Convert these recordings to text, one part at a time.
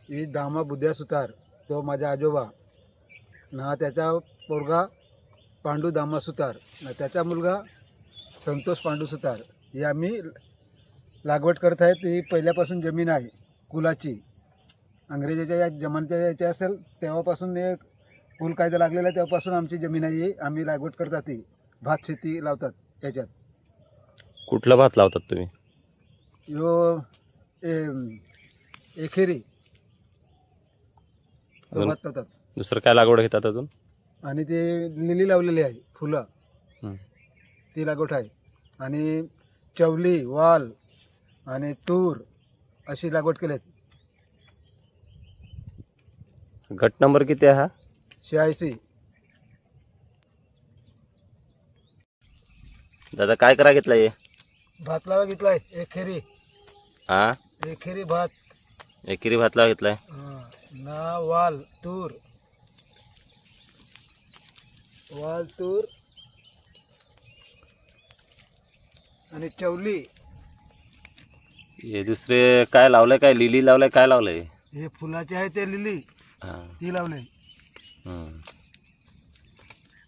ही दामा बुद्ध्या सुतार, तो माझा आजोबा ना, त्याचा पोरगा पांडू दामा सुतार ना, त्याचा मुलगा संतोष पांडू सुतार. ही आम्ही लागवड करत आहेत. ही पहिल्यापासून जमीन आहे कुलाची. अंग्रेजाच्या या जमान्याच्या याच्या असेल तेव्हापासून एक कुल कायदा लागलेला आहे, तेव्हापासून आमची जमीन आहे. ही आम्ही लागवड करतात. ती भात शेती लावतात त्याच्यात. कुठला भात लावतात तुम्ही? यो एखेरी तो अजून भात लावतात. दुसरं काय लागवड घेतात अजून? आणि ते लिली लावलेली आहे फुलं, हं. ती लागवड आहे. आणि चवली, वाल आणि तूर अशी लागवड केल्यात. गट नंबर किती आहे हा? 86. दादा काय करा घेतला हे? भात लावा घेतलाय एखेरी. हा, एखेरी भात एकेरी भात लावा घेतलाय. ना, वाल तूर आणि चवली. हे दुसरे काय लावलंय? काय लिली लावलंय? काय लावलंय? हे फुलाचे आहे ते लिली, हा. ती लावले.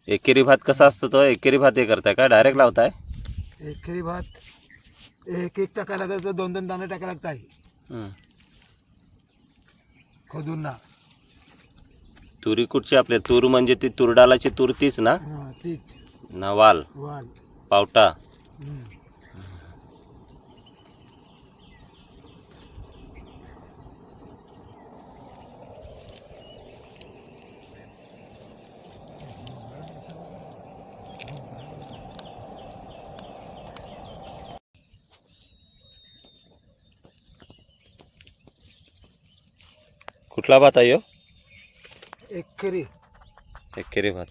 एकेरी भात कसा असतो तो? एकेरी भात हे करताय का डायरेक्ट लावताय? एखेरी भात एक टाकायला लागतं, 2-2 दाणे टाकायला लागत आहे खोदून ना. तुरी कुठची? आपले तूर म्हणजे ती तुरडालाची तूर तीच ना? तीच. ना वाल वाल. पावटा. कुठला भात आहे ह्यो? एखेरी. एकेरी भात.